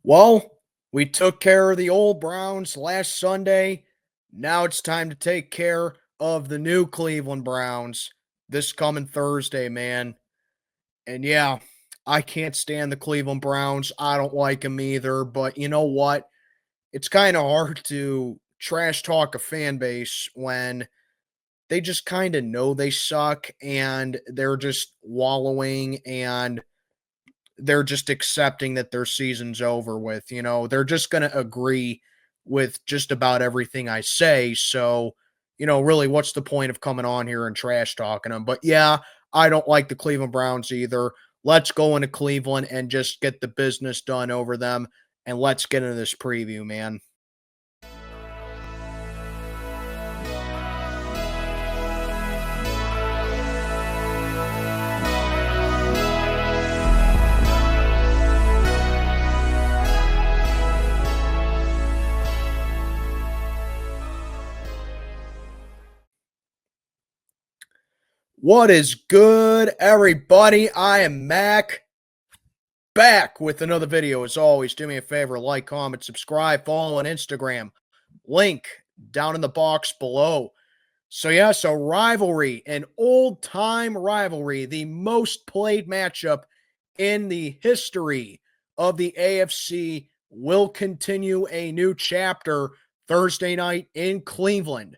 Well, we took care of the old Browns last Sunday. Now it's time to take care of the new Cleveland Browns this coming Thursday, man. And yeah, I can't stand the Cleveland Browns. I don't like them either. But you know what? It's kind of hard to trash talk a fan base when they just kind of know they suck and they're just wallowing and they're just accepting that their season's over with. They're just going to agree with just about everything I say. So, really, what's the point of coming on here and trash talking them? But yeah, I don't like the Cleveland Browns either. Let's go into Cleveland and just get the business done over them. And let's get into this preview, man. What is good, everybody? I am Mac, back with another video. As always, do me a favor, like, comment, subscribe, follow on Instagram. Link down in the box below. So rivalry, an old-time rivalry, the most played matchup in the history of the AFC will continue a new chapter Thursday night in Cleveland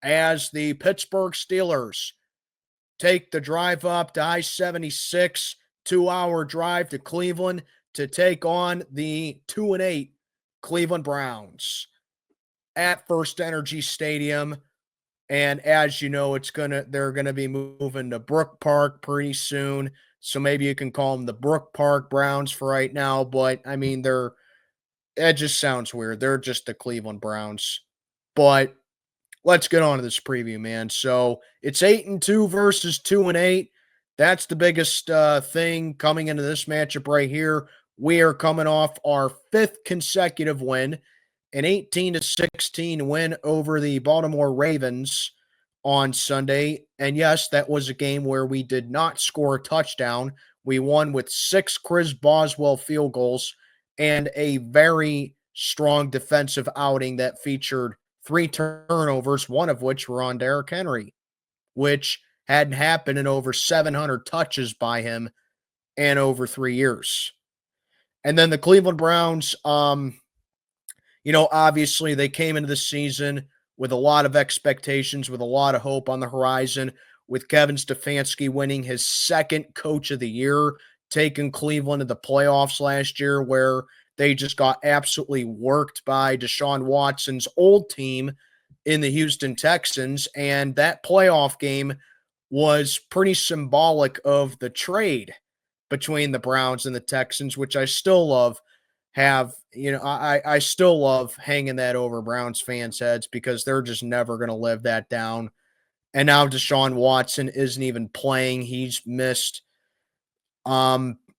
as the Pittsburgh Steelers take the drive up to I-76, 2-hour drive to Cleveland to take on the 2-8 Cleveland Browns at First Energy Stadium. And as you know, they're gonna be moving to Brook Park pretty soon. So maybe you can call them the Brook Park Browns for right now. But I mean, it just sounds weird. They're just the Cleveland Browns. But let's get on to this preview, man. So it's 8-2 versus 2-8. That's the biggest thing coming into this matchup right here. We are coming off our fifth consecutive win, an 18-16 win over the Baltimore Ravens on Sunday. And yes, that was a game where we did not score a touchdown. We won with 6 Chris Boswell field goals and a very strong defensive outing that featured 3 turnovers, one of which were on Derrick Henry, which hadn't happened in over 700 touches by him in over 3 years. And then the Cleveland Browns, obviously they came into the season with a lot of expectations, with a lot of hope on the horizon, with Kevin Stefanski winning his second Coach of the Year, taking Cleveland to the playoffs last year, where they just got absolutely worked by Deshaun Watson's old team in the Houston Texans. And that playoff game was pretty symbolic of the trade between the Browns and the Texans, which I still love. I still love hanging that over Browns fans' heads because they're just never going to live that down. And now Deshaun Watson isn't even playing. He's missed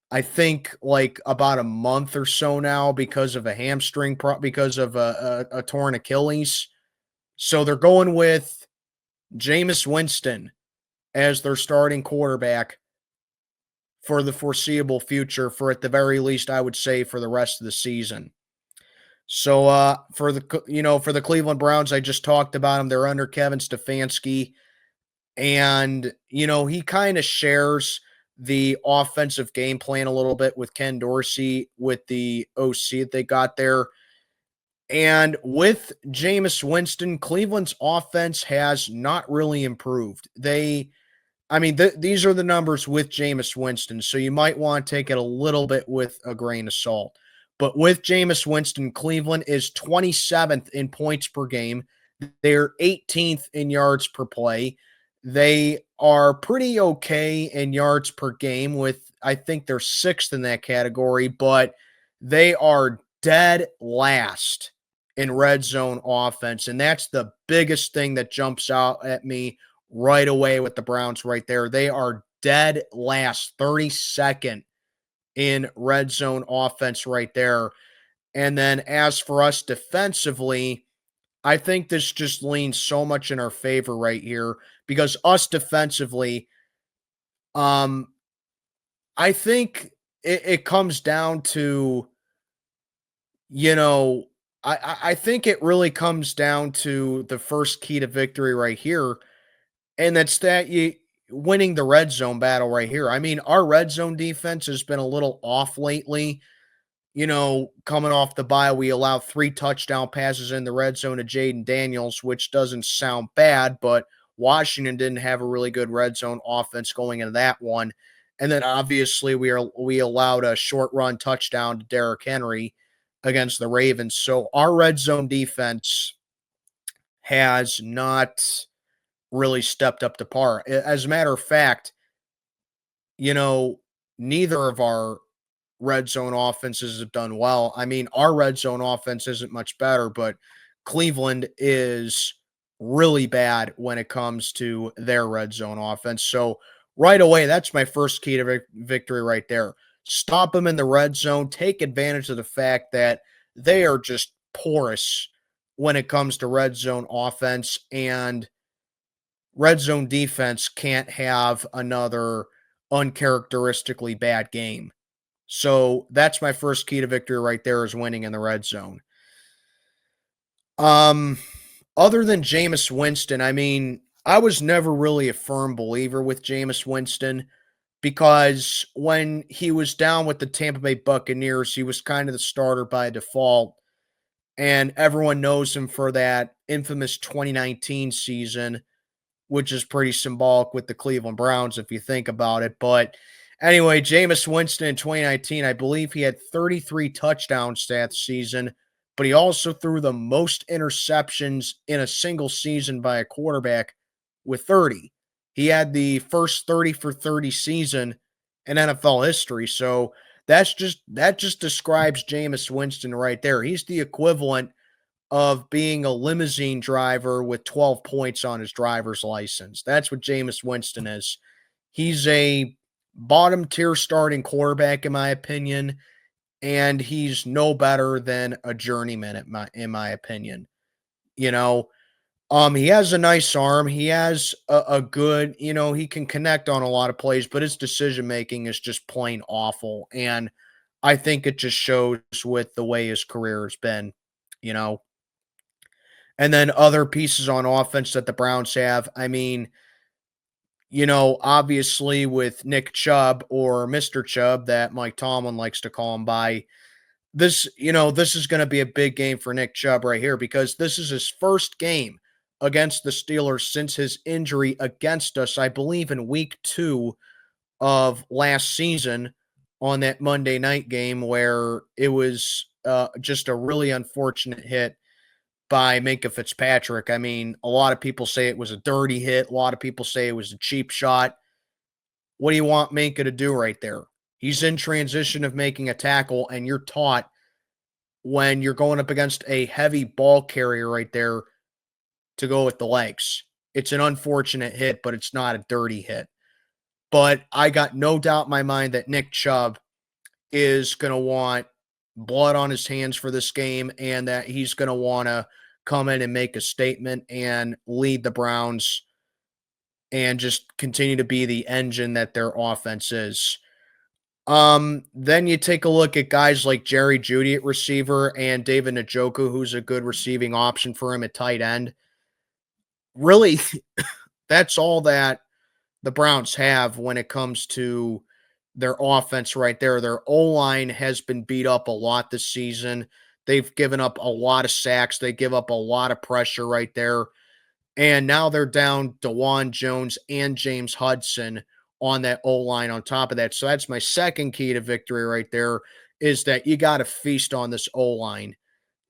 I think like about a month or so now because of a hamstring because of a torn Achilles. So they're going with Jameis Winston as their starting quarterback for the foreseeable future, for at the very least, I would say for the rest of the season. So for the Cleveland Browns, I just talked about them. They're under Kevin Stefanski, and he kind of shares the offensive game plan a little bit with Ken Dorsey, with the OC that they got there. And with Jameis Winston, Cleveland's offense has not really improved. These are the numbers with Jameis Winston, so you might want to take it a little bit with a grain of salt. But with Jameis Winston, Cleveland is 27th in points per game. They're 18th in yards per play. They are pretty okay in yards per game I think they're 6th in that category, but they are dead last in red zone offense. And that's the biggest thing that jumps out at me right away with the Browns right there. They are dead last, 32nd in red zone offense right there. And then as for us defensively, I think this just leans so much in our favor right here because us defensively, I think it comes down to You know, I think it really comes down to the first key to victory right here, and that's that you winning the red zone battle right here. I mean, our red zone defense has been a little off lately. Coming off the bye, we allowed 3 touchdown passes in the red zone to Jaden Daniels, which doesn't sound bad, but Washington didn't have a really good red zone offense going into that one. And then obviously we allowed a short run touchdown to Derrick Henry against the Ravens. So our red zone defense has not really stepped up to par. As a matter of fact, you know, neither of our red zone offenses have done well. I mean, our red zone offense isn't much better, but Cleveland is really bad when it comes to their red zone offense. So, right away, that's my first key to victory right there. Stop them in the red zone, take advantage of the fact that they are just porous when it comes to red zone offense, and red zone defense can't have another uncharacteristically bad game. So that's my first key to victory right there, is winning in the red zone. Um, Other than Jameis Winston, I mean, I was never really a firm believer with Jameis Winston because when he was down with the Tampa Bay Buccaneers, he was kind of the starter by default. And everyone knows him for that infamous 2019 season, which is pretty symbolic with the Cleveland Browns if you think about it. But anyway, Jameis Winston in 2019, I believe he had 33 touchdowns that season, but he also threw the most interceptions in a single season by a quarterback with 30. He had the first 30 for 30 season in NFL history. So that just describes Jameis Winston right there. He's the equivalent of being a limousine driver with 12 points on his driver's license. That's what Jameis Winston is. He's a bottom tier starting quarterback, in my opinion, and he's no better than a journeyman, in my opinion. You know, he has a nice arm. He has a good, he can connect on a lot of plays, but his decision making is just plain awful. And I think it just shows with the way his career has been, you know. And then other pieces on offense that the Browns have. I mean, obviously with Nick Chubb, or Mr. Chubb that Mike Tomlin likes to call him by, this is going to be a big game for Nick Chubb right here, because this is his first game against the Steelers since his injury against us, I believe, in week 2 of last season, on that Monday night game where it was just a really unfortunate hit by Minka Fitzpatrick. I mean, a lot of people say it was a dirty hit. A lot of people say it was a cheap shot. What do you want Minka to do right there? He's in transition of making a tackle, and you're taught, when you're going up against a heavy ball carrier right there, to go with the legs. It's an unfortunate hit, but it's not a dirty hit. But I got no doubt in my mind that Nick Chubb is going to want blood on his hands for this game, and that he's going to want to come in and make a statement and lead the Browns and just continue to be the engine that their offense is. Then you take a look at guys like Jerry Jeudy at receiver and David Njoku, who's a good receiving option for him at tight end. Really, that's all that the Browns have when it comes to their offense right there. Their O-line has been beat up a lot this season. They've given up a lot of sacks. They give up a lot of pressure right there. And now they're down DeJuan Jones and James Hudson on that O-line on top of that. So that's my second key to victory right there, is that you got to feast on this O-line.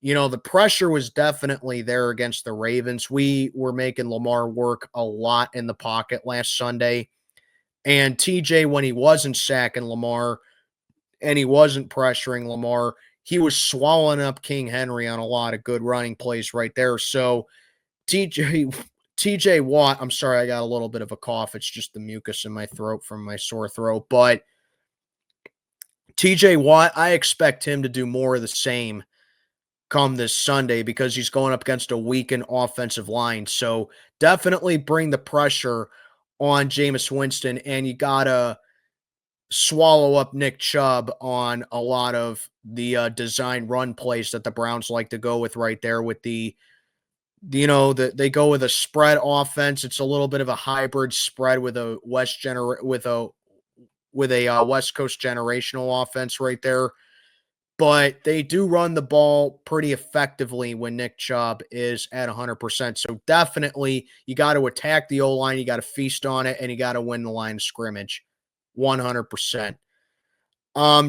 The pressure was definitely there against the Ravens. We were making Lamar work a lot in the pocket last Sunday. And TJ, when he wasn't sacking Lamar and he wasn't pressuring Lamar, he was swallowing up King Henry on a lot of good running plays right there. So TJ TJ Watt, I'm sorry, I got a little bit of a cough. It's just the mucus in my throat from my sore throat. But TJ Watt, I expect him to do more of the same come this Sunday, because he's going up against a weakened offensive line. So definitely bring the pressure on Jameis Winston, and you gotta swallow up Nick Chubb on a lot of the design run plays that the Browns like to go with right there with they go with a spread offense. It's a little bit of a hybrid spread with a West Coast generational offense right there. But they do run the ball pretty effectively when Nick Chubb is at 100%. So definitely you got to attack the O-line, you got to feast on it, and you got to win the line of scrimmage 100%.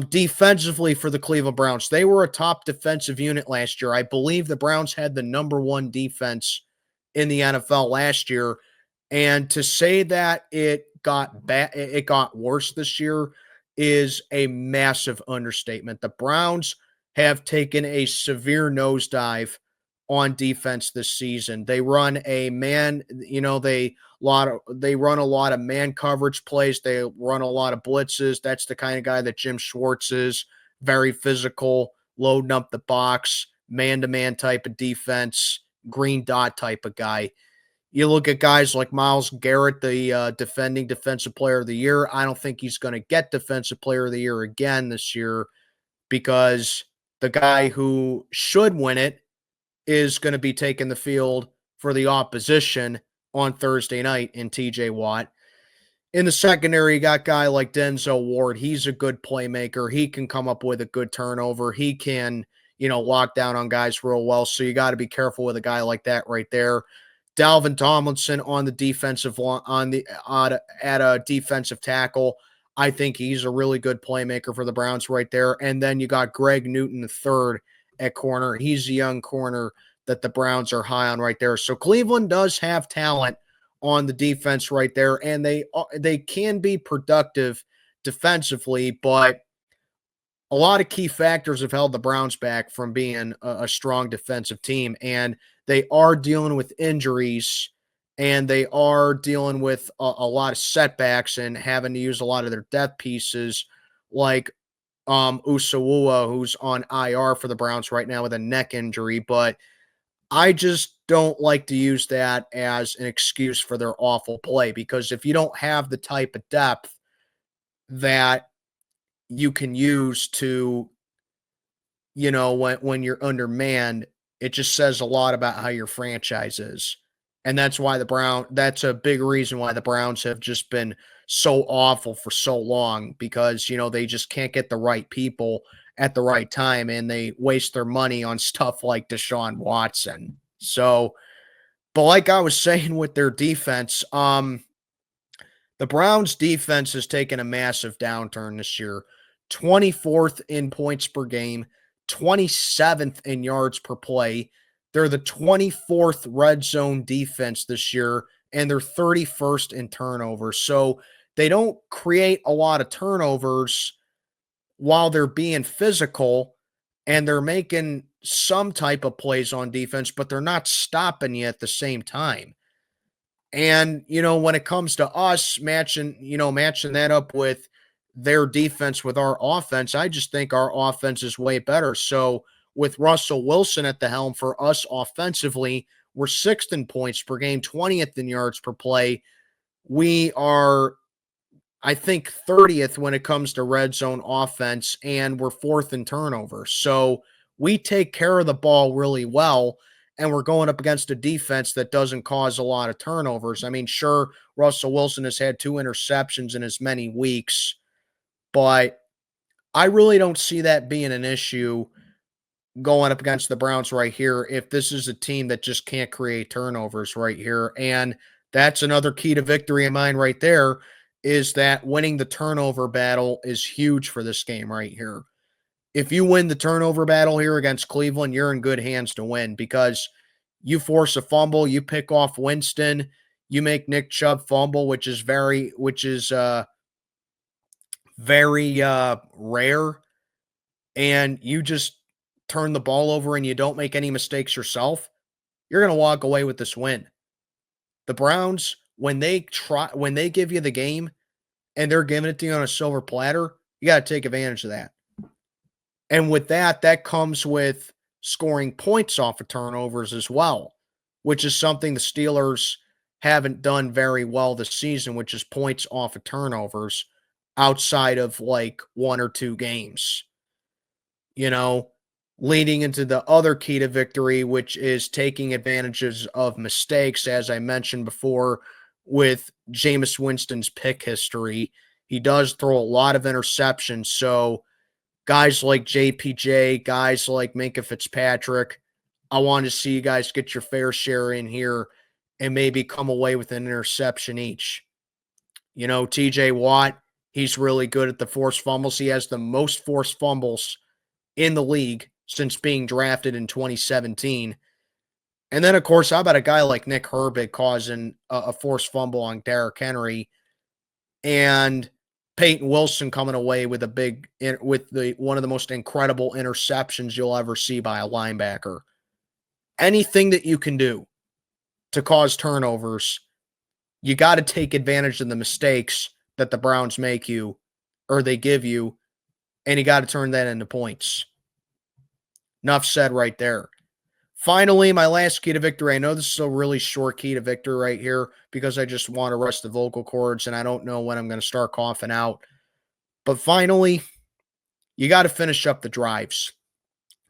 Defensively for the Cleveland Browns, they were a top defensive unit last year. I believe the Browns had the number one defense in the NFL last year. And to say that it got worse this year is a massive understatement. The Browns have taken a severe nosedive on defense this season. They run a man, they run a lot of man coverage plays. They run a lot of blitzes. That's the kind of guy that Jim Schwartz is. Very physical, loading up the box, man-to-man type of defense, green dot type of guy. You look at guys like Myles Garrett, the defending defensive player of the year. I don't think he's going to get defensive player of the year again this year because the guy who should win it is going to be taking the field for the opposition on Thursday night in TJ Watt. In the secondary, you got a guy like Denzel Ward. He's a good playmaker. He can come up with a good turnover. He can, lock down on guys real well. So you got to be careful with a guy like that right there. Dalvin Tomlinson on the defensive line, at a defensive tackle. I think he's a really good playmaker for the Browns right there. And then you got Greg Newton III at corner. He's a young corner that the Browns are high on right there. So Cleveland does have talent on the defense right there, and they can be productive defensively, but a lot of key factors have held the Browns back from being a strong defensive team, and they are dealing with injuries, and they are dealing with a lot of setbacks and having to use a lot of their depth pieces, like Usawua, who's on IR for the Browns right now with a neck injury. But I just don't like to use that as an excuse for their awful play, because if you don't have the type of depth that you can use to, when you're undermanned, it just says a lot about how your franchise is. And that's why that's a big reason why the Browns have just been so awful for so long, because, they just can't get the right people at the right time, and they waste their money on stuff like Deshaun Watson. So, but like I was saying with their defense, the Browns defense has taken a massive downturn this year. 24th in points per game, 27th in yards per play. They're the 24th red zone defense this year, and they're 31st in turnovers. So they don't create a lot of turnovers while they're being physical, and they're making some type of plays on defense, but they're not stopping you at the same time. And, when it comes to us matching that up with their defense with our offense, I just think our offense is way better. So with Russell Wilson at the helm for us offensively, we're 6th in points per game, 20th in yards per play. We are, I think, 30th when it comes to red zone offense, and we're 4th in turnovers. So we take care of the ball really well, and we're going up against a defense that doesn't cause a lot of turnovers. I mean, sure, Russell Wilson has had 2 interceptions in as many weeks, but I really don't see that being an issue going up against the Browns right here if this is a team that just can't create turnovers right here. And that's another key to victory of mine right there, is that winning the turnover battle is huge for this game right here. If you win the turnover battle here against Cleveland, you're in good hands to win, because you force a fumble, you pick off Winston, you make Nick Chubb fumble, which is very rare, and you just turn the ball over and you don't make any mistakes yourself, you're going to walk away with this win. The Browns, when they give you the game and they're giving it to you on a silver platter, you got to take advantage of that. And with that comes with scoring points off of turnovers as well, which is something the Steelers haven't done very well this season, which is points off of turnovers. outside of like 1 or 2 games, you know, leading into the other key to victory, which is taking advantages of mistakes, as I mentioned before, with Jameis Winston's pick history. He does throw a lot of interceptions. So guys like JPJ, guys like Minka Fitzpatrick, I want to see you guys get your fair share in here and maybe come away with an interception each. You know, TJ Watt, he's really good at the forced fumbles. He has the most forced fumbles in the league since being drafted in 2017. And then, of course, how about a guy like Nick Herbig causing a forced fumble on Derrick Henry, and Peyton Wilson coming away with one of the most incredible interceptions you'll ever see by a linebacker. Anything that you can do to cause turnovers, you got to take advantage of the mistakes that the Browns make you or they give you, and you got to turn that into points. Enough said right there. Finally, my last key to victory. I know this is a really short key to victory right here because I just want to rest the vocal cords and I don't know when I'm going to start coughing out. But finally, you got to finish up the drives.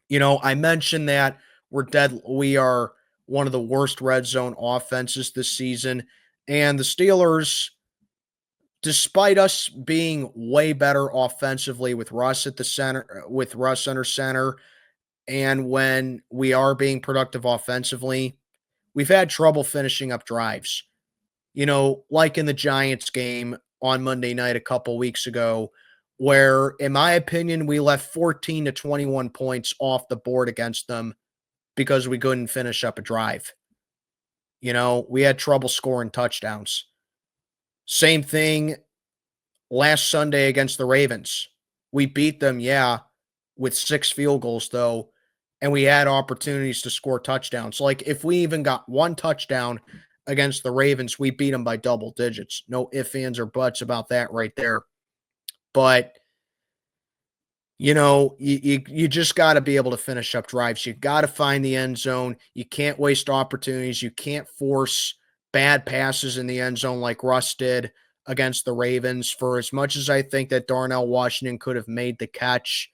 You know, I mentioned that we are one of the worst red zone offenses this season. And the Steelers, despite us being way better offensively with Russ at the center, with Russ under center, and when we are being productive offensively, we've had trouble finishing up drives. You know, like in the Giants game on Monday night a couple weeks ago, where, in my opinion, we left 14 to 21 points off the board against them because we couldn't finish up a drive. You know, we had trouble scoring touchdowns. Same thing last Sunday against the Ravens. We beat them, yeah, with 6 field goals, though, and we had opportunities to score touchdowns. Like, if we even got 1 touchdown against the Ravens, we beat them by double digits. No ifs, ands, or buts about that right there. But, you know, you just got to be able to finish up drives. You got to find the end zone. You can't waste opportunities. You can't force bad passes in the end zone like Russ did against the Ravens. For as much as I think that Darnell Washington could have made the catch,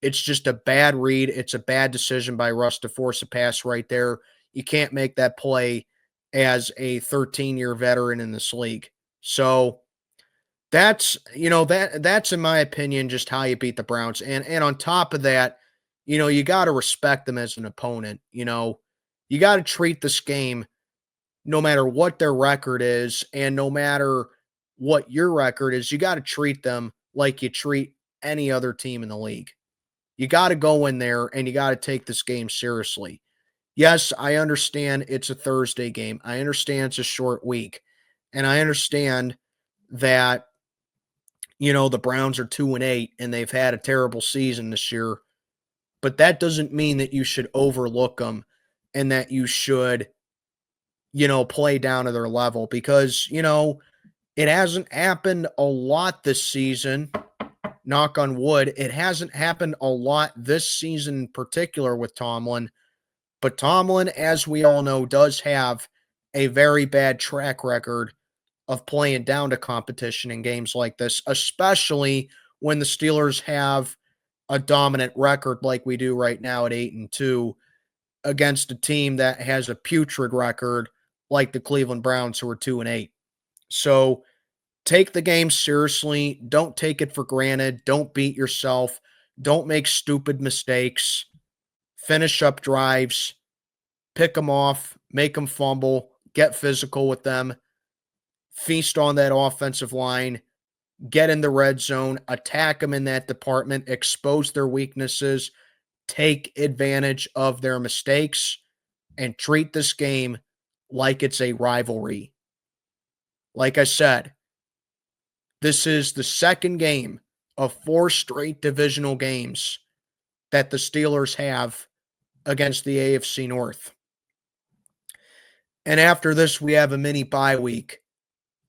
it's just a bad read. It's a bad decision by Russ to force a pass right there. You can't make that play as a 13-year veteran in this league. So that's, you know, that's in my opinion just how you beat the Browns. And on top of that, you know, you got to respect them as an opponent. You know, you got to treat this game, no matter what their record is and no matter what your record is, you got to treat them like you treat any other team in the league. You got to go in there and you got to take this game seriously. Yes, I understand it's a Thursday game. I understand it's a short week. And I understand that, you know, the Browns are 2-8 and they've had a terrible season this year. But that doesn't mean that you should overlook them and that you should, you know, play down to their level because, you know, it hasn't happened a lot this season. Knock on wood. It hasn't happened a lot this season in particular with Tomlin. But Tomlin, as we all know, does have a very bad track record of playing down to competition in games like this, especially when the Steelers have a dominant record like we do right now at 8-2 against a team that has a putrid record like the Cleveland Browns, who are 2-8. So take the game seriously. Don't take it for granted. Don't beat yourself. Don't make stupid mistakes. Finish up drives. Pick them off. Make them fumble. Get physical with them. Feast on that offensive line. Get in the red zone. Attack them in that department. Expose their weaknesses. Take advantage of their mistakes. And treat this game like it's a rivalry. Like I said, this is the second game of 4 straight divisional games that the Steelers have against the AFC North. And after this, we have a mini bye week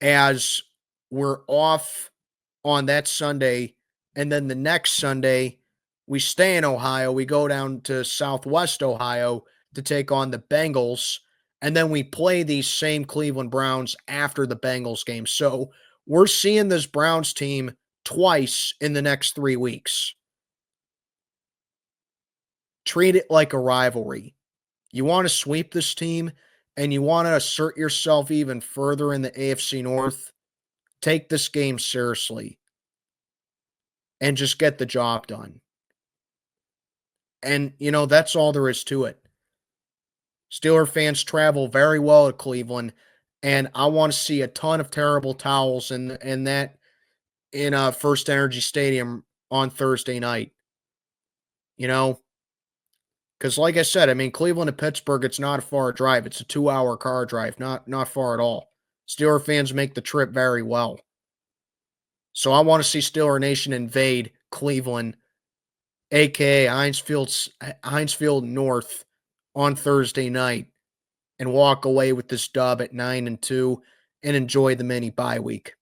as we're off on that Sunday. And then the next Sunday, we stay in Ohio. We go down to Southwest Ohio to take on the Bengals. And then we play these same Cleveland Browns after the Bengals game. So we're seeing this Browns team twice in the next 3 weeks. Treat it like a rivalry. You want to sweep this team and you want to assert yourself even further in the AFC North, take this game seriously and just get the job done. And, that's all there is to it. Steeler fans travel very well to Cleveland, and I want to see a ton of terrible towels in First Energy Stadium on Thursday night. Because like I said, Cleveland to Pittsburgh, it's not a far drive. It's a 2-hour car drive, not far at all. Steeler fans make the trip very well. So I want to see Steeler Nation invade Cleveland, a.k.a. Heinz Field North, on Thursday night and walk away with this dub at 9-2 and enjoy the mini bye week.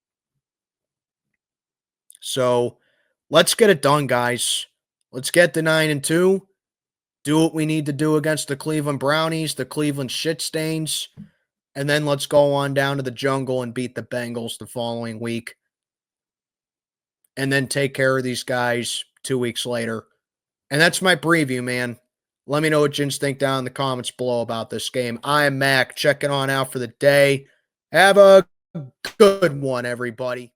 So let's get it done, guys. Let's get the 9-2. Do what we need to do against the Cleveland Brownies, the Cleveland Shitstains, and then let's go on down to the jungle and beat the Bengals the following week. And then take care of these guys 2 weeks later. And that's my preview, man. Let me know what you think down in the comments below about this game. I am Mac, checking on out for the day. Have a good one, everybody.